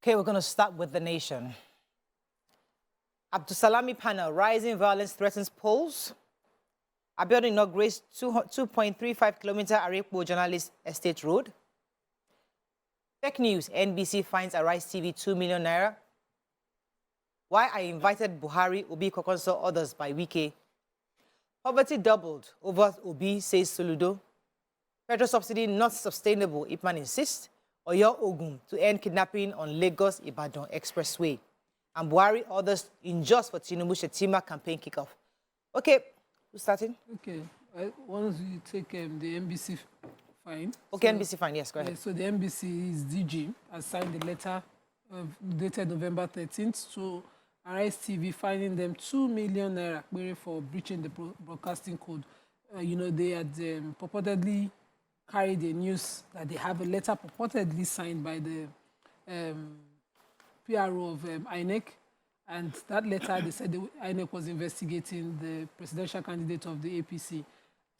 Okay, we're going to start with the nation. Abdusalami panel, rising violence threatens polls. Abiodun inaugurates 2.35-kilometer Arepo Journalist Estate Road. Fake news, NBC finds RSTV 2 million naira. Why I invited Buhari, Obi, Kokonso, others by Wike. Poverty doubled over Obi, says Soludo. Petrol subsidy not sustainable, Ipman insists. Oyo Ogun to end kidnapping on Lagos-Ibadan Expressway. And Buhari orders unjust for Tinubu Shetima campaign kickoff. Okay, who's starting? Okay, once you take the NBC fine. Okay, so, NBC fine, yes, go ahead. So the NBC's DG has signed a letter dated November 13th to RSTV fining them 2 million naira for breaching the broadcasting code. They had purportedly carried the news that they have a letter purportedly signed by the PRO of INEC. And that letter, they said the INEC was investigating the presidential candidate of the APC,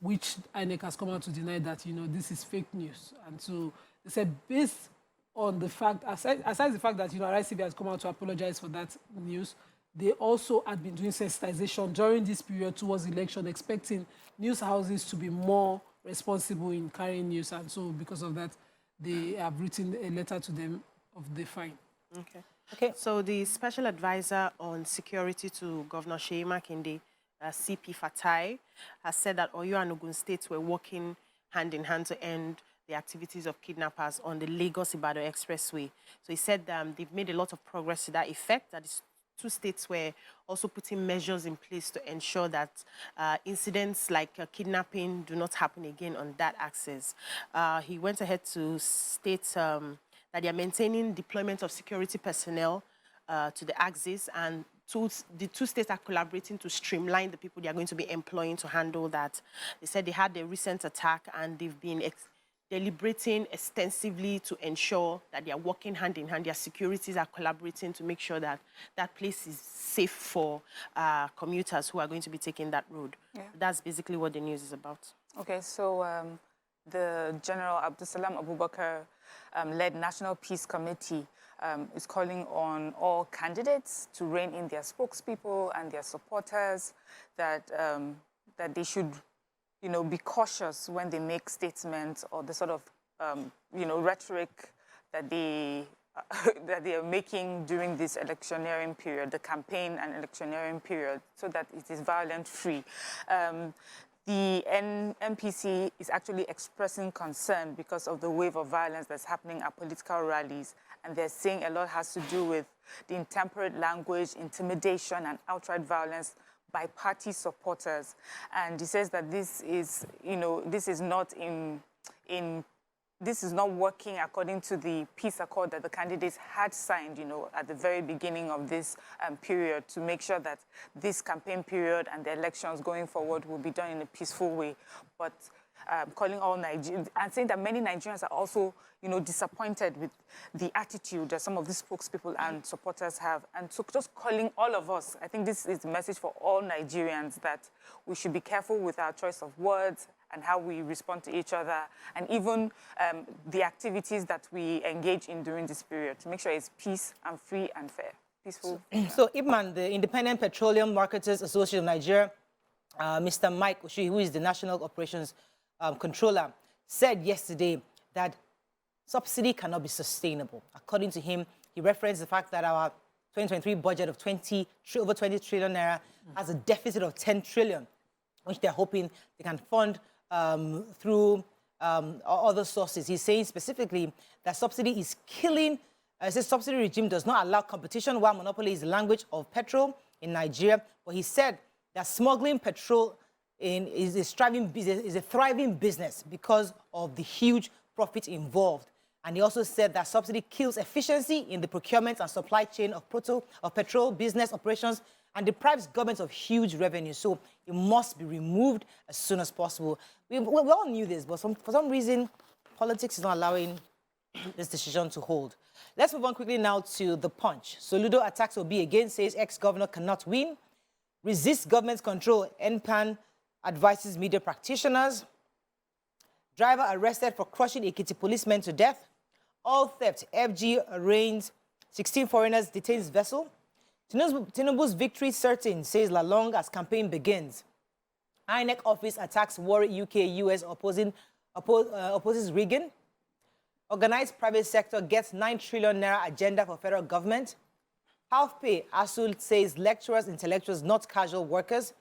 which INEC has come out to deny that, this is fake news. And so they said, based on the fact, aside the fact that, RSTV has come out to apologize for that news, they also had been doing sensitization during this period towards election, expecting news houses to be more responsible in carrying news. And so because of that, they have written a letter to them of the fine. Okay. So the special advisor on security to Governor Seyi Makinde, CP Fatai, has said that Oyo and Ogun states were working hand in hand to end the activities of kidnappers on the Lagos-Ibadan Expressway. So he said they've made a lot of progress to that effect, that is, two states were also putting measures in place to ensure that incidents like kidnapping do not happen again on that axis. He went ahead to state that they are maintaining deployment of security personnel to the axis, and the two states are collaborating to streamline the people they are going to be employing to handle that. They said they had a recent attack and they've been deliberating extensively to ensure that they are working hand in hand. Their securities are collaborating to make sure that that place is safe for commuters who are going to be taking that road. Yeah. That's basically what the news is about. Okay, so the General Abdusalam Abubakar led National Peace Committee is calling on all candidates to rein in their spokespeople and their supporters, that they should be cautious when they make statements or the sort of, rhetoric that they are making during this electioneering period, the campaign and electioneering period, so that it is violent-free. The NPC is actually expressing concern because of the wave of violence that's happening at political rallies, and they're saying a lot has to do with the intemperate language, intimidation, and outright violence by party supporters. And he says that this is, this is not working according to the peace accord that the candidates had signed, at the very beginning of this period, to make sure that this campaign period and the elections going forward will be done in a peaceful way. But calling all Nigerians and saying that many Nigerians are also, disappointed with the attitude that some of these spokespeople and supporters have. And so just calling all of us, I think this is a message for all Nigerians, that we should be careful with our choice of words and how we respond to each other, and even the activities that we engage in during this period, to make sure it's peace and free and fair. Peaceful. So Ibman, the Independent Petroleum Marketers Association of Nigeria, Mr. Mike Oshie, who is the National Operations Controller, said yesterday that subsidy cannot be sustainable. According to him, he referenced the fact that our 2023 budget of over 20 trillion naira has a deficit of 10 trillion, which they're hoping they can fund through other sources. He's saying specifically that subsidy is killing. Says subsidy regime does not allow competition, while monopoly is the language of petrol in Nigeria. But he said that smuggling petrol is a thriving business because of the huge profit involved. And he also said that subsidy kills efficiency in the procurement and supply chain of petrol business operations and deprives government of huge revenue. So it must be removed as soon as possible. We all knew this, but for some reason, politics is not allowing this decision to hold. Let's move on quickly now to The Punch. Soludo attacks Obi again, says ex-governor cannot win. Resist government control. NPAN advises media practitioners. Driver arrested for crushing Ekiti policemen to death. All theft. FG arraigns 16 foreigners detains vessel. Tinubu's victory certain, says Lalong as campaign begins. INEC office attacks worry UK-US opposes rigging. Organized private sector gets 9 trillion naira agenda for federal government. Health pay, ASUU says lecturers, intellectuals, not casual workers.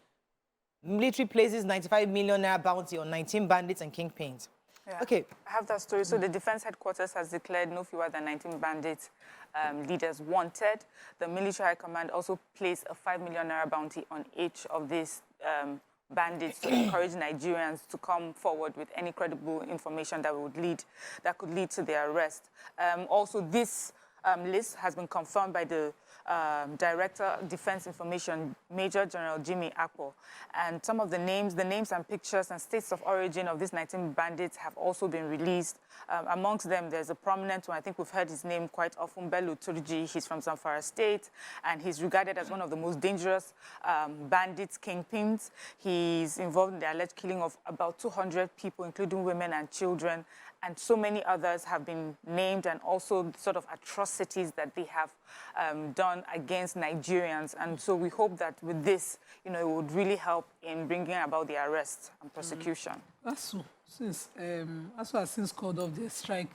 Military places 95 million naira bounty on 19 bandits and kingpins. Yeah. Okay. I have that story. So the Defense Headquarters has declared no fewer than 19 bandits leaders wanted. The Military High Command also placed a 5 million naira bounty on each of these bandits to encourage Nigerians to come forward with any credible information that could lead to their arrest. Also, this list has been confirmed by the Director of Defense Information, Major General Jimmy Akpo. And some of the names and pictures and states of origin of these 19 bandits have also been released. Amongst them, there's a prominent one. I think we've heard his name quite often, Bello Turji. He's from Zamfara State, and he's regarded as one of the most dangerous bandits, kingpins. He's involved in the alleged killing of about 200 people, including women and children. And so many others have been named, and also sort of atrocities that they have done against Nigerians. And so we hope that with this, it would really help in bringing about the arrest and prosecution. ASUU has since called off the strike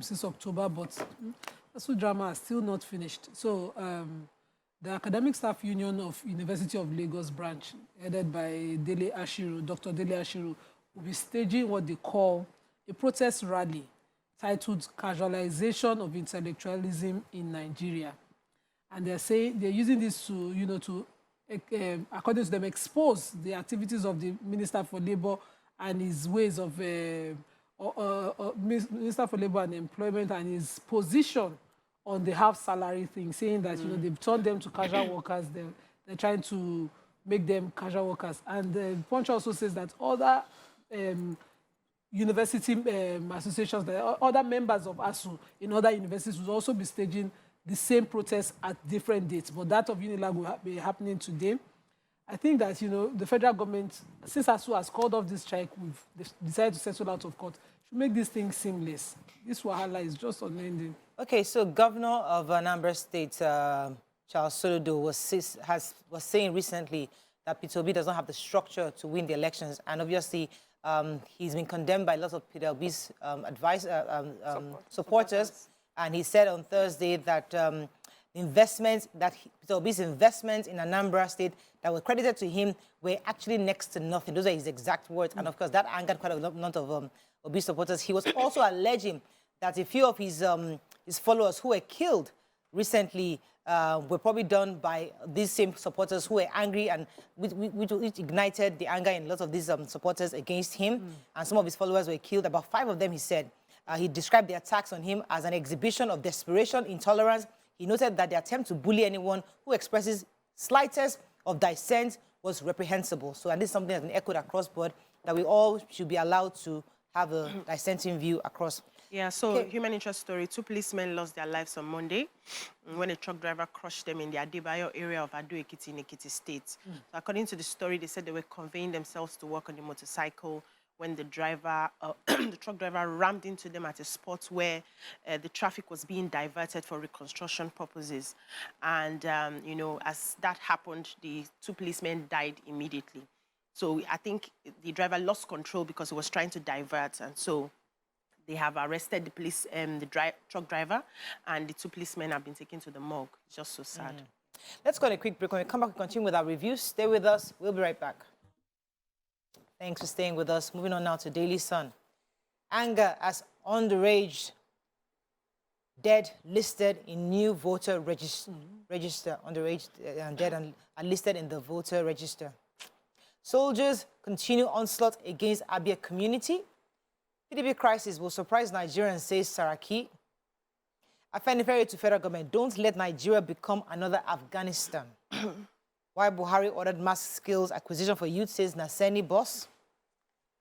since October, but ASUU drama is still not finished. So the Academic Staff Union of University of Lagos branch, headed by Dr. Dele Ashiru, will be staging what they call a protest rally titled Casualization of Intellectualism in Nigeria. And they're saying they're using this to, according to them, expose the activities of the Minister for Labour and his ways of, Minister for Labour and Employment and his position on the half-salary thing, saying that, they've turned them to casual workers, they're trying to make them casual workers. And the Punch also says that other university associations, other members of ASUU in other universities will also be staging the same protests at different dates. But that of Unilag will be happening today. I think that, the federal government, since ASUU has called off this strike, they've decided to settle out of court, should make this thing seamless. This wahala is just unending. Okay, so Governor of Anambra State, Charles Soludo, was saying recently that Peter Obi does not have the structure to win the elections. And obviously, he's been condemned by lots of Peter Obi's supporters. And he said on Thursday that Peter Obi's investments in Anambra State that were credited to him were actually next to nothing. Those are his exact words. And of course, that angered quite a lot of Obi supporters. He was also alleging that a few of his followers who were killed recently were probably done by these same supporters who were angry, and which ignited the anger in lots of these supporters against him. And some of his followers were killed. About 5 of them, he said. He described the attacks on him as an exhibition of desperation, intolerance. He noted that the attempt to bully anyone who expresses slightest of dissent was reprehensible. So, and this is something that's been echoed across board, that we all should be allowed to have a dissenting view across. Yeah, so human interest story. 2 policemen lost their lives on Monday when a truck driver crushed them in the Adebayo area of Ado-Ekiti in Ekiti State. So according to the story, they said they were conveying themselves to work on the motorcycle when the truck driver rammed into them at a spot where the traffic was being diverted for reconstruction purposes. And, as that happened, the 2 policemen died immediately. So I think the driver lost control because he was trying to divert. And so they have arrested the police, truck driver, and the 2 policemen have been taken to the morgue. It's just so sad. Let's go on a quick break. When we come back, we'll continue with our review. Stay with us. We'll be right back. Thanks for staying with us. Moving on now to Daily Sun. Anger as underage dead listed in new voter register. Underage dead and are listed in the voter register. Soldiers continue onslaught against Abia community. PDP crisis will surprise Nigerians, says Saraki. Afenifere to federal government, don't let Nigeria become another Afghanistan. Why Buhari ordered mass skills acquisition for youth, says Naseni boss.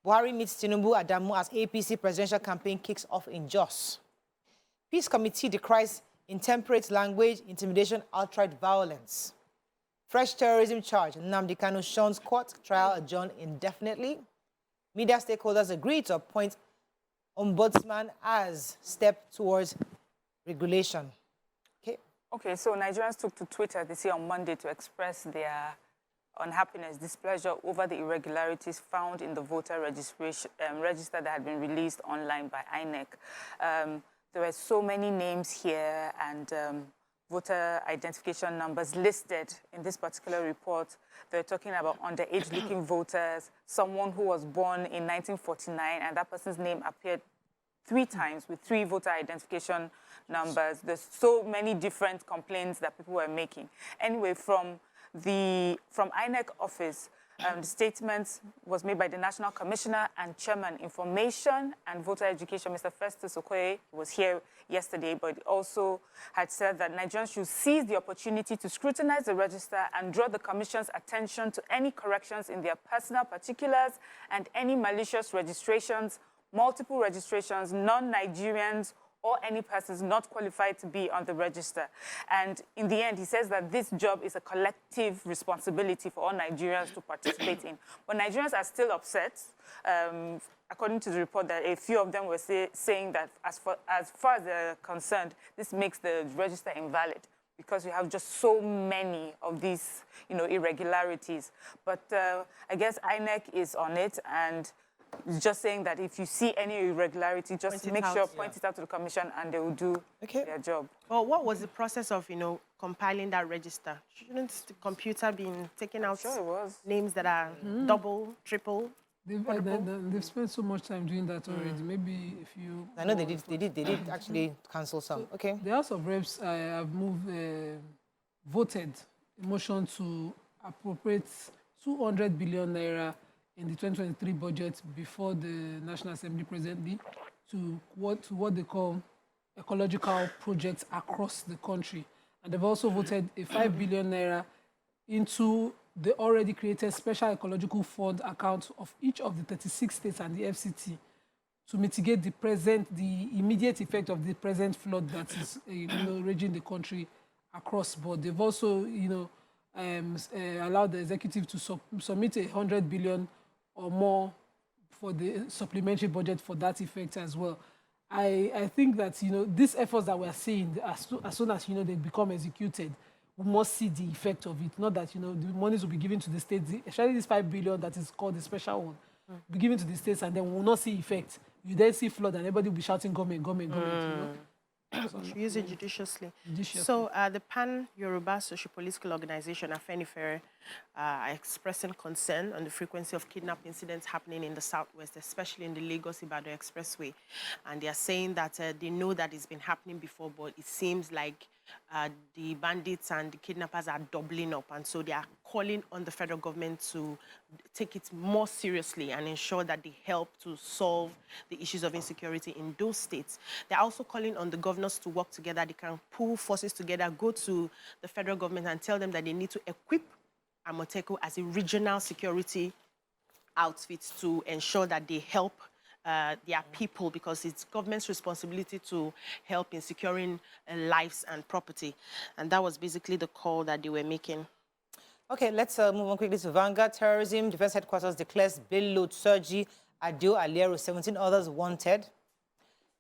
Buhari meets Tinubu Adamu as APC presidential campaign kicks off in Jos. Peace Committee decries intemperate language, intimidation, outright violence. Fresh terrorism charge. Nnamdi Kanu Sean's court trial adjourned indefinitely. Media stakeholders agree to appoint ombudsman as step towards regulation. Okay, so Nigerians took to Twitter, they say on Monday, to express their unhappiness, displeasure over the irregularities found in the voter registration register that had been released online by INEC. There were so many names here and voter identification numbers listed in this particular report. They're talking about underage-looking voters, someone who was born in 1949, and that person's name appeared 3 times with 3 voter identification numbers. There's so many different complaints that people were making. Anyway, from INEC office, the statement was made by the National Commissioner and Chairman Information and Voter Education, Mr. Festus Okoye. He was here yesterday, but also had said that Nigerians should seize the opportunity to scrutinize the register and draw the Commission's attention to any corrections in their personal particulars and any malicious registrations, multiple registrations, non-Nigerians, or any persons not qualified to be on the register. And in the end, he says that this job is a collective responsibility for all Nigerians to participate in. But Nigerians are still upset. According to the report, that a few of them were saying that as far as they're concerned, this makes the register invalid because we have just so many of these, irregularities. But I guess INEC is on it, and just saying that if you see any irregularity, just point it out to the Commission, and they will do their job. Well, what was the process of, compiling that register? Shouldn't the computer be taking out names that are double, triple? They've spent so much time doing that already. Maybe if you... I know they did actually cancel some. So the House of Reps have voted a motion to appropriate 200 billion naira in the 2023 budget before the National Assembly presently to what they call ecological projects across the country. And they've also voted a 5 billion naira into the already created special ecological fund account of each of the 36 states and the FCT to mitigate the immediate effect of the present flood that is raging the country across board. They've also allowed the executive to submit 100 billion or more for the supplementary budget for that effect as well. I think that, these efforts that we're seeing, as soon as, they become executed, we must see the effect of it. Not that, the monies will be given to the states, especially this 5 billion that is called the special one, be given to the states and then we will not see effect. You then see flood and everybody will be shouting, government, government, So use it judiciously. So the Pan-Yoruba Socio-Political Organization, Afenifere, are expressing concern on the frequency of kidnap incidents happening in the southwest, especially in the Lagos-Ibadan expressway. And they are saying that they know that it's been happening before, but it seems like the bandits and the kidnappers are doubling up. And so they are calling on the federal government to take it more seriously and ensure that they help to solve the issues of insecurity in those states. They're also calling on the governors to work together. They can pool forces together, go to the federal government and tell them that they need to equip Amoteco as a regional security outfit to ensure that they help their people, because it's government's responsibility to help in securing lives and property. And that was basically the call that they were making. Okay, let's move on quickly to Vanguard. Terrorism Defense Headquarters declares Bello, Sergi, Adio, Aliero, 17 others wanted.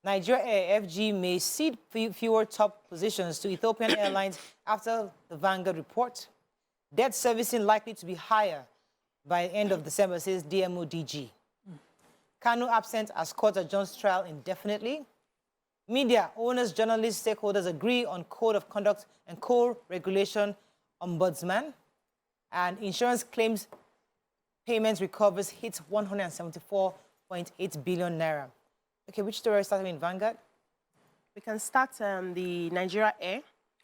Nigeria AFG may cede fewer top positions to Ethiopian Airlines after the Vanguard report. Debt servicing likely to be higher by the end of December, says DMO-DG. Kanu absent as court adjourns trial indefinitely. Media, owners, journalists, stakeholders agree on code of conduct and co-regulation ombudsman. And insurance claims payments recovers hits 174.8 billion naira. Okay, which story is starting in Vanguard? We can start the Nigeria Air.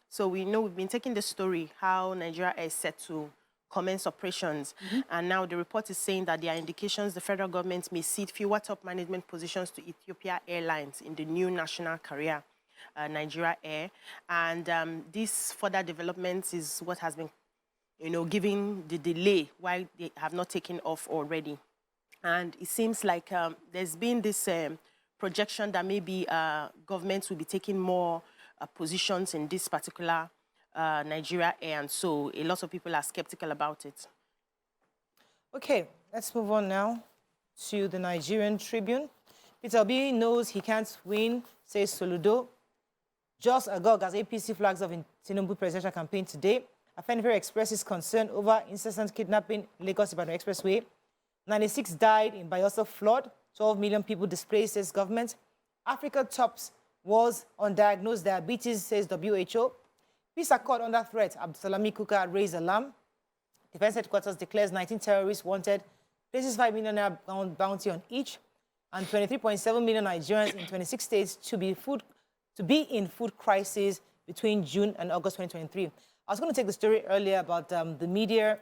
So we know we've been taking the story, how Nigeria Air is set to commence operations. And now the report is saying that there are indications the federal government may cede fewer top management positions to Ethiopia Airlines in the new national carrier, Nigeria Air. And this further development is what has been, giving the delay why they have not taken off already. And it seems like there's been this projection that maybe governments will be taking more positions in this particular Nigeria Air, and so a lot of people are skeptical about it. Okay, let's move on now to the Nigerian Tribune. Peter Obi knows he can't win, says Soludo. Just agog as APC flags off in Tinubu presidential campaign today. Afenifere expresses concern over incessant kidnapping Lagos-Ibadan Expressway. 96 died in Bayelsa flood. 12 million people displaced, says government. Africa tops wars on diagnosed diabetes, says WHO. Peace accord under threat. Abdulsalami Kuka raised alarm. Defense headquarters declares 19 terrorists wanted. Places 5 million naira bounty on each. And 23.7 million Nigerians in 26 states to be in food crisis between June and August 2023. I was going to take the story earlier about the media.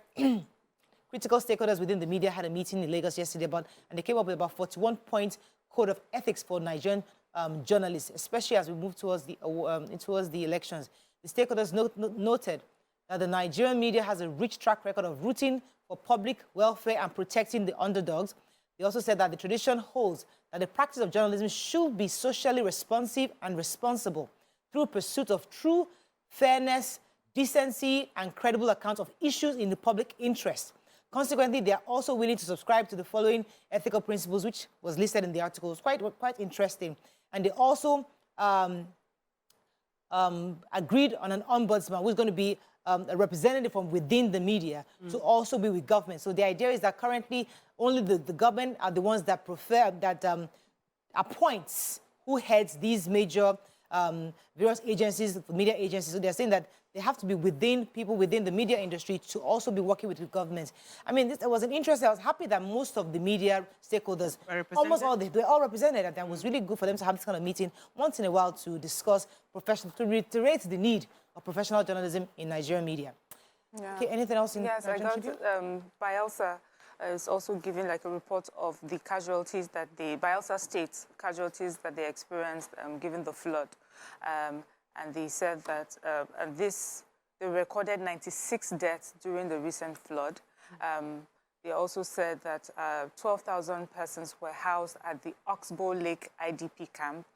Critical stakeholders within the media had a meeting in Lagos yesterday, and they came up with about 41-point code of ethics for Nigerian journalists, especially as we move towards the elections. The stakeholders noted that the Nigerian media has a rich track record of rooting for public welfare and protecting the underdogs. They also said that the tradition holds that the practice of journalism should be socially responsive and responsible through pursuit of true fairness, decency, and credible accounts of issues in the public interest. Consequently, they are also willing to subscribe to the following ethical principles, which was listed in the article. It's quite interesting. And they also agreed on an ombudsman who's going to be a representative from within the media to also be with government. So the idea is that currently only the government are the ones that appoints who heads these major various agencies, media agencies. So they're saying that they have to be people within the media industry to also be working with the government. I mean, it was an interest. I was happy that most of the media stakeholders, almost all, they were all represented, and that was really good for them to have this kind of meeting once in a while to discuss to reiterate the need of professional journalism in Nigerian media. Yeah. Okay, anything else in Yes, I got Bayelsa is also giving like a report of the casualties that the Bayelsa State casualties that they experienced given the flood. And they said that they recorded 96 deaths during the recent flood. They also said that 12,000 persons were housed at the Oxbow Lake IDP camp,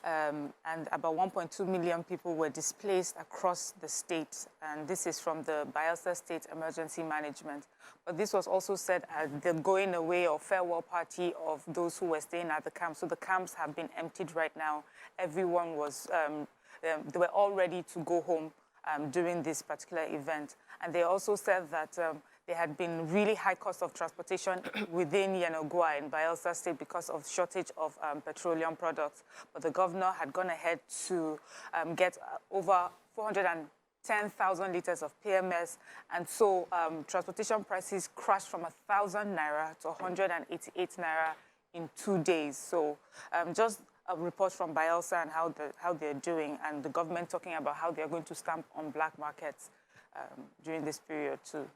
and about 1.2 million people were displaced across the state. And this is from the Bayelsa State Emergency Management. But this was also said at the going away or farewell party of those who were staying at the camp. So the camps have been emptied right now. Everyone was, they were all ready to go home during this particular event. And they also said that there had been really high cost of transportation within Yenogua in Bayelsa State because of shortage of petroleum products. But the governor had gone ahead to get over 410,000 liters of PMS. And so transportation prices crashed from 1,000 naira to 188 naira in 2 days. So just a report from Bayelsa and how they're doing, and the government talking about how they're going to stamp on black markets during this period too.